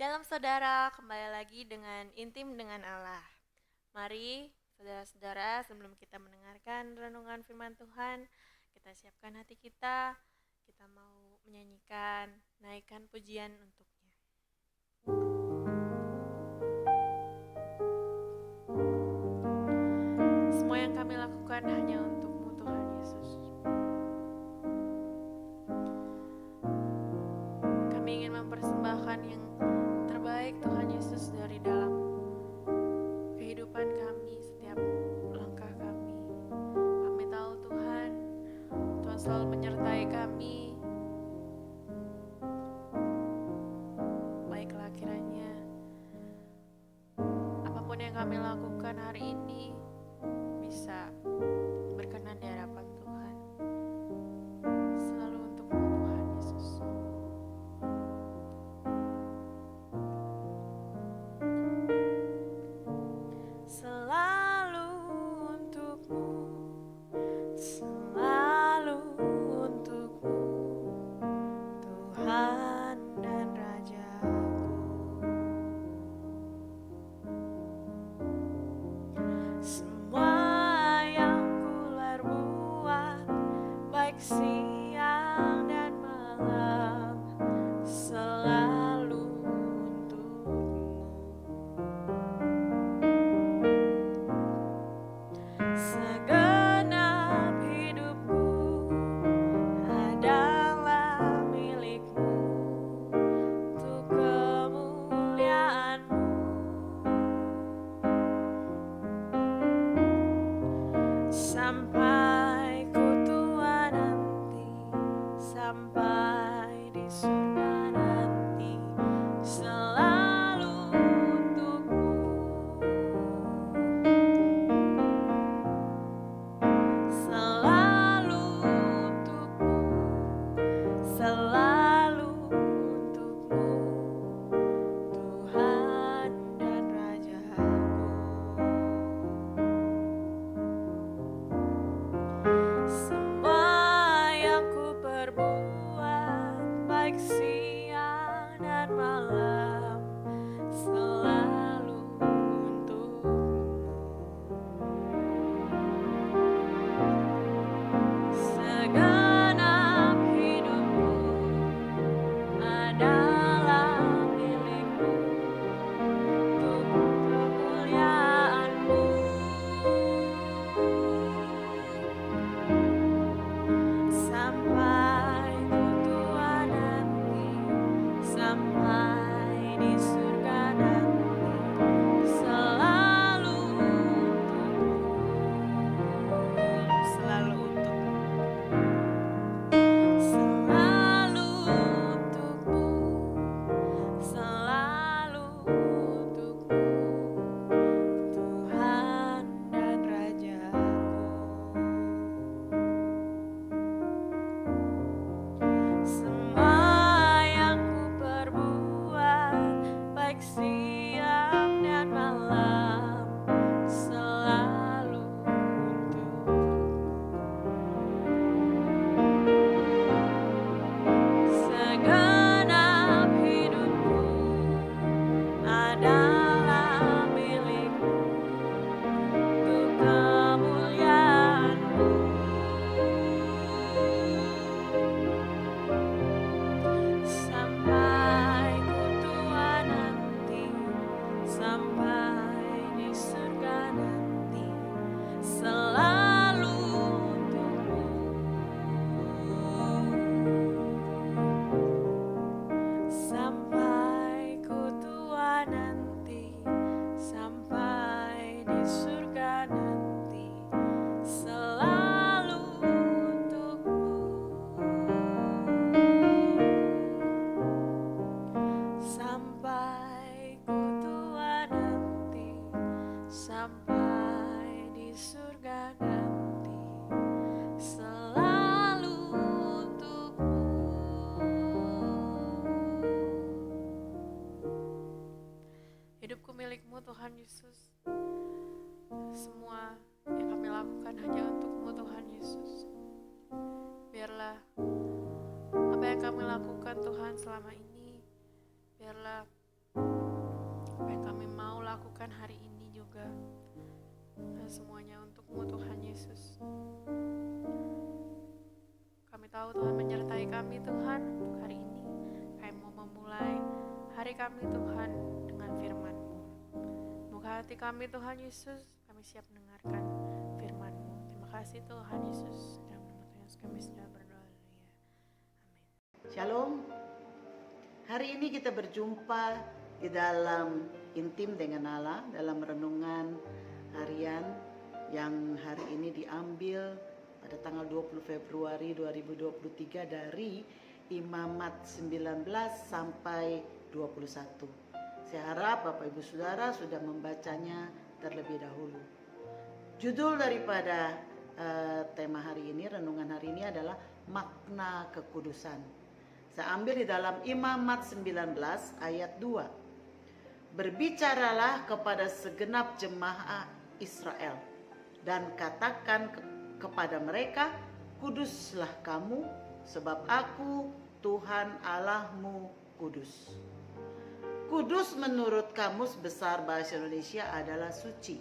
Shalom saudara, kembali lagi dengan Intim dengan Allah. Mari saudara-saudara, sebelum kita mendengarkan renungan firman Tuhan, kita siapkan hati kita. Kita mau menyanyikan, naikkan pujian untuknya. Semua yang kami lakukan hanya untuk-Mu Tuhan Yesus. Kami ingin mempersembahkan yang terbaik Tuhan Yesus dari dalam kehidupan kami, setiap langkah kami. Kami tahu Tuhan selalu menyertai kami. Baiklah kiranya apapun yang kami lakukan hari ini bisa berkenan di hadapan Tuhan. Selalu untuk-Mu Tuhan Yesus. Selalu untuk-Mu, selalu untuk-Mu, Tuhan dan Rajaku. Semua yang kularbuat, baik siang dan malam, selalu untuk-Mu. Segenap hidupku adalah milik-Mu, untuk kemuliaan-Mu. Sampai ku tua nanti, sampai di surga nanti, selalu untuk-Mu. Selalu untuk-Mu, selalu untuk-Mu, Tuhan dan Rajaku. Semua yang ku perbuat, baik siang dan malam, selalu untuk-Mu. Segenap hidupku adalah milik-Mu, untuk kemuliaan-Mu. Sampai ku tua nanti, sampai di surga nanti, selalu untuk-Mu, selalu untuk-Mu. Selalu untuk-Mu, selalu untuk-Mu, Tuhan dan Rajaku. Semua yang ku perbuat, baik siang dan malam, selalu untuk-Mu. Segenap hidupku adalah milik-Mu, untuk kemuliaan-Mu. Sampai ku tua nanti, sampai di surga nanti, selalu untuk-Mu. Sampai ku tua nanti, sampai di surga nanti, selalu untuk-Mu. Sampai ku tua nanti, sampai di surga nanti, selalu untuk-Mu. Hidupku milik-Mu Tuhan Yesus. Semua yang kami lakukan hanya untuk-Mu Tuhan Yesus. Biarlah apa yang kami lakukan Tuhan selama ini, biarlah menyerahkan hari ini juga semuanya untuk-Mu Tuhan Yesus. Kami tahu Tuhan menyertai kami Tuhan untuk hari ini. Kami mau memulai hari kami Tuhan dengan firman-Mu. Buka hati kami Tuhan Yesus, kami siap mendengarkan firman-Mu. Terima kasih Tuhan Yesus. Dalam nama Tuhan Yesus kami sudah berdoa. Amin. Shalom. Hari ini kita berjumpa di dalam intim dengan Allah dalam renungan harian yang hari ini diambil pada tanggal 20 Februari 2023 dari Imamat 19 sampai 21. Saya harap Bapak Ibu Saudara sudah membacanya terlebih dahulu. Judul daripada tema hari ini, renungan hari ini adalah makna kekudusan. Saya ambil di dalam Imamat 19 ayat 2. Berbicaralah kepada segenap jemaah Israel dan katakan kepada mereka, kuduslah kamu sebab aku Tuhan Allahmu kudus. Kudus menurut Kamus Besar Bahasa Indonesia adalah suci,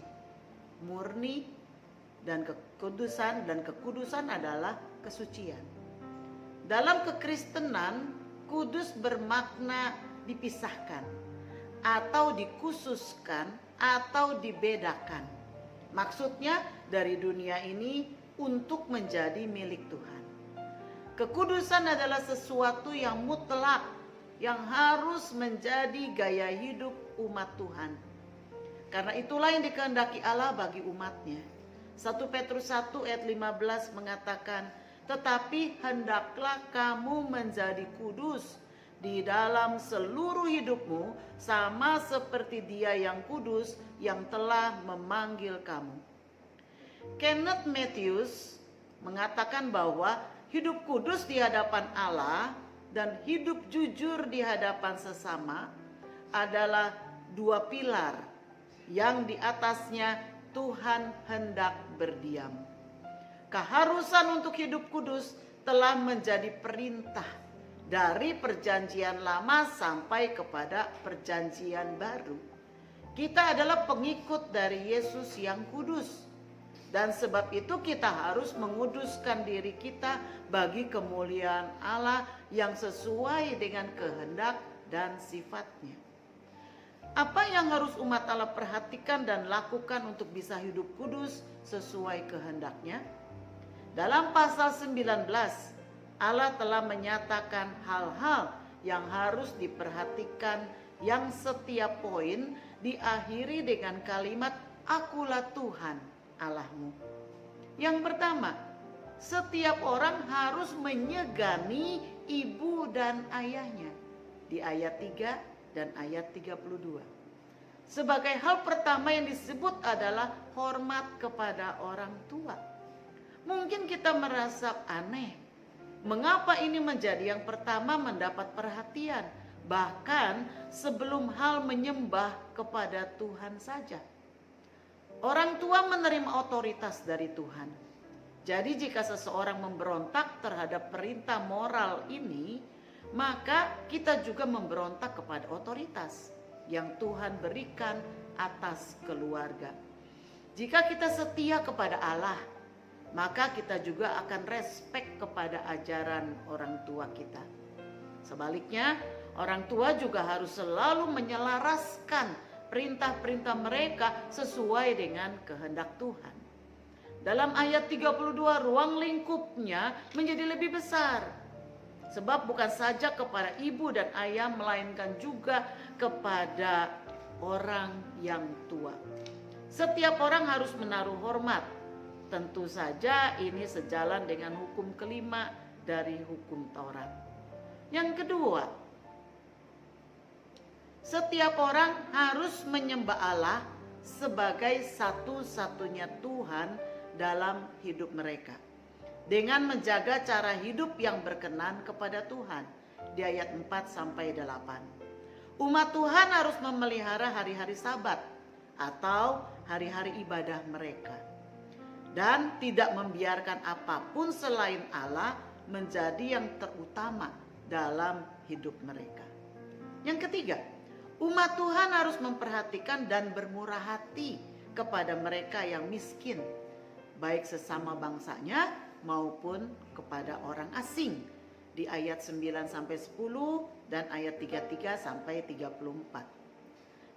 murni, dan kekudusan adalah kesucian. Dalam kekristenan, kudus bermakna dipisahkan atau dikhususkan atau dibedakan. Maksudnya dari dunia ini untuk menjadi milik Tuhan. Kekudusan adalah sesuatu yang mutlak yang harus menjadi gaya hidup umat Tuhan. Karena itulah yang dikehendaki Allah bagi umatnya. 1 Petrus 1 ayat 15 mengatakan, tetapi hendaklah kamu menjadi kudus di dalam seluruh hidupmu, sama seperti Dia yang kudus yang telah memanggil kamu. Kenneth Mathews mengatakan bahwa hidup kudus di hadapan Allah dan hidup jujur di hadapan sesama adalah dua pilar yang di atasnya Tuhan hendak berdiam. Keharusan untuk hidup kudus telah menjadi perintah dari perjanjian lama sampai kepada perjanjian baru. Kita adalah pengikut dari Yesus yang kudus. Dan sebab itu kita harus menguduskan diri kita bagi kemuliaan Allah yang sesuai dengan kehendak dan sifatnya. Apa yang harus umat Allah perhatikan dan lakukan untuk bisa hidup kudus sesuai kehendaknya? Dalam pasal 19, Allah telah menyatakan hal-hal yang harus diperhatikan yang setiap poin diakhiri dengan kalimat Akulah Tuhan Allahmu. Yang pertama, setiap orang harus menyegani ibu dan ayahnya di ayat 3 dan ayat 32. Sebagai hal pertama yang disebut adalah hormat kepada orang tua. Mungkin kita merasa aneh, mengapa ini menjadi yang pertama mendapat perhatian, bahkan sebelum hal menyembah kepada Tuhan saja. Orang tua menerima otoritas dari Tuhan. Jadi jika seseorang memberontak terhadap perintah moral ini, maka kita juga memberontak kepada otoritas yang Tuhan berikan atas keluarga. Jika kita setia kepada Allah, maka kita juga akan respek kepada ajaran orang tua kita. Sebaliknya, orang tua juga harus selalu menyelaraskan perintah-perintah mereka sesuai dengan kehendak Tuhan. Dalam ayat 32, ruang lingkupnya menjadi lebih besar. Sebab bukan saja kepada ibu dan ayah, melainkan juga kepada orang yang tua. Setiap orang harus menaruh hormat. Tentu saja ini sejalan dengan hukum kelima dari hukum Taurat. Yang kedua, setiap orang harus menyembah Allah sebagai satu-satunya Tuhan dalam hidup mereka, dengan menjaga cara hidup yang berkenan kepada Tuhan di ayat 4-8. Umat Tuhan harus memelihara hari-hari Sabat atau hari-hari ibadah mereka, dan tidak membiarkan apapun selain Allah menjadi yang terutama dalam hidup mereka. Yang ketiga, Umat Tuhan harus memperhatikan dan bermurah hati kepada mereka yang miskin, baik sesama bangsanya maupun kepada orang asing. Di ayat 9 sampai 10 dan ayat 33 sampai 34.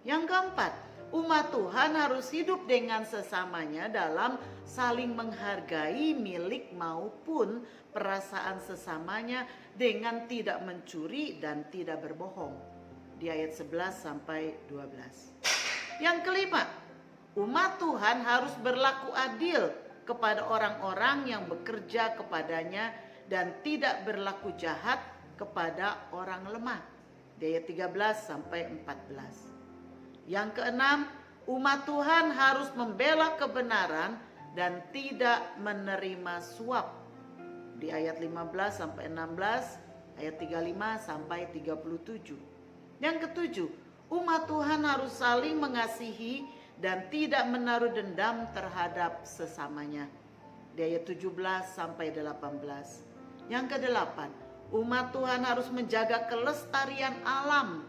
Yang keempat, umat Tuhan harus hidup dengan sesamanya dalam saling menghargai milik maupun perasaan sesamanya dengan tidak mencuri dan tidak berbohong. Di ayat 11 sampai 12. Yang kelima, umat Tuhan harus berlaku adil kepada orang-orang yang bekerja kepadanya dan tidak berlaku jahat kepada orang lemah. Di ayat 13 sampai 14. Yang keenam, umat Tuhan harus membela kebenaran dan tidak menerima suap. Di ayat 15 sampai 16, ayat 35 sampai 37. Yang ketujuh, umat Tuhan harus saling mengasihi dan tidak menaruh dendam terhadap sesamanya. Di ayat 17 sampai 18. Yang kedelapan, umat Tuhan harus menjaga kelestarian alam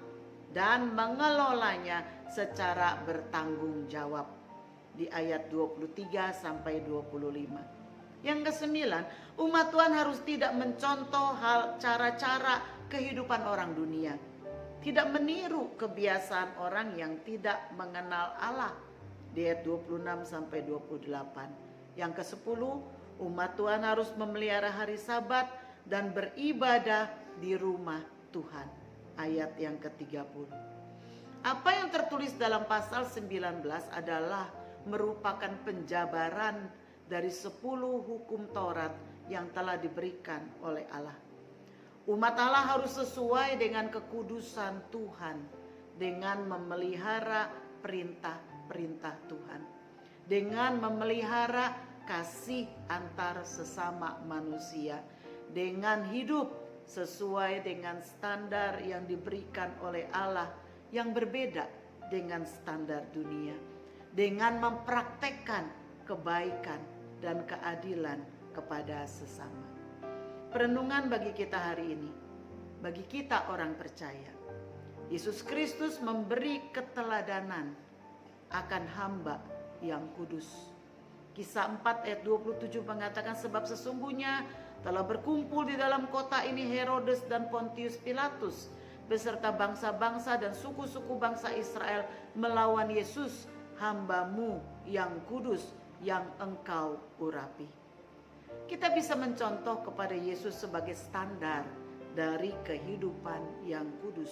dan mengelolanya secara bertanggung jawab. Di ayat 23 sampai 25. Yang kesembilan, umat Tuhan harus tidak mencontoh cara-cara kehidupan orang dunia. Tidak meniru kebiasaan orang yang tidak mengenal Allah. Di ayat 26 sampai 28. Yang ke-10, umat Tuhan harus memelihara hari Sabat dan beribadah di rumah Tuhan. Ayat yang ke-30. Apa yang tertulis dalam pasal 19 adalah merupakan penjabaran dari 10 hukum Taurat yang telah diberikan oleh Allah. Umat Allah harus sesuai dengan kekudusan Tuhan dengan memelihara perintah-perintah Tuhan, dengan memelihara kasih antar sesama manusia, dengan hidup sesuai dengan standar yang diberikan oleh Allah yang berbeda dengan standar dunia, dengan mempraktekkan kebaikan dan keadilan kepada sesama. Perenungan bagi kita hari ini, bagi kita orang percaya, Yesus Kristus memberi keteladanan akan hamba yang kudus. Kisah 4 ayat 27 mengatakan, sebab sesungguhnya telah berkumpul di dalam kota ini Herodes dan Pontius Pilatus beserta bangsa-bangsa dan suku-suku bangsa Israel melawan Yesus, hamba-Mu yang kudus, yang Engkau urapi. Kita bisa mencontoh kepada Yesus sebagai standar dari kehidupan yang kudus.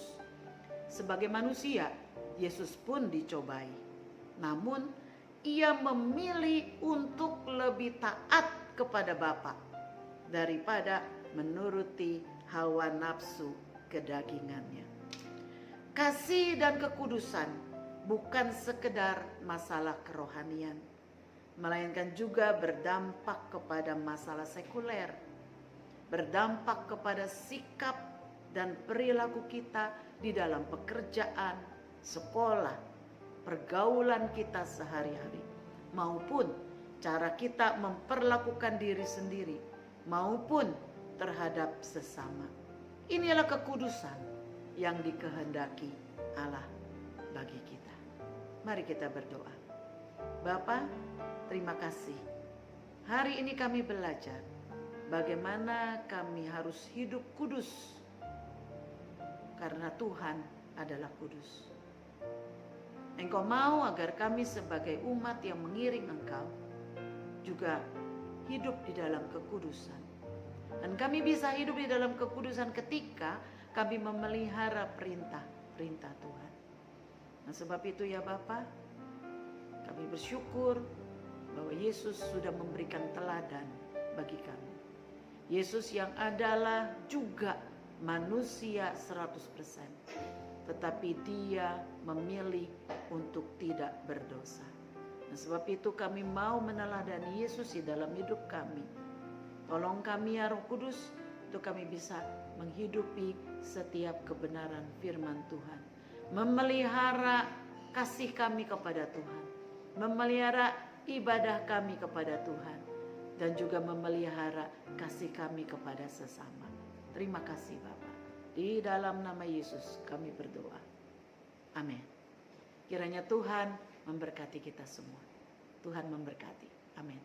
Sebagai manusia, Yesus pun dicobai. Namun, Ia memilih untuk lebih taat kepada Bapa daripada menuruti hawa nafsu kedagingannya. Kasih dan kekudusan bukan sekedar masalah kerohanian, melainkan juga berdampak kepada masalah sekuler, berdampak kepada sikap dan perilaku kita di dalam pekerjaan, sekolah, pergaulan kita sehari-hari, maupun cara kita memperlakukan diri sendiri, maupun terhadap sesama. Inilah kekudusan yang dikehendaki Allah bagi kita. Mari kita berdoa. Bapa, terima kasih. Hari ini kami belajar bagaimana kami harus hidup kudus karena Tuhan adalah kudus. Engkau mau agar kami sebagai umat yang mengiring Engkau juga hidup di dalam kekudusan. Dan kami bisa hidup di dalam kekudusan ketika kami memelihara perintah-perintah Tuhan. Nah, sebab itu ya Bapa, kami bersyukur bahwa Yesus sudah memberikan teladan bagi kami. Yesus yang adalah juga manusia 100%, tetapi Dia memilih untuk tidak berdosa. Dan sebab itu kami mau meneladani Yesus di dalam hidup kami. Tolong kami ya Roh Kudus, untuk kami bisa menghidupi setiap kebenaran firman Tuhan, memelihara kasih kami kepada Tuhan, memelihara ibadah kami kepada Tuhan, dan juga memelihara kasih kami kepada sesama. Terima kasih Bapa. Di dalam nama Yesus kami berdoa. Amin. Kiranya Tuhan memberkati kita semua. Tuhan memberkati. Amin.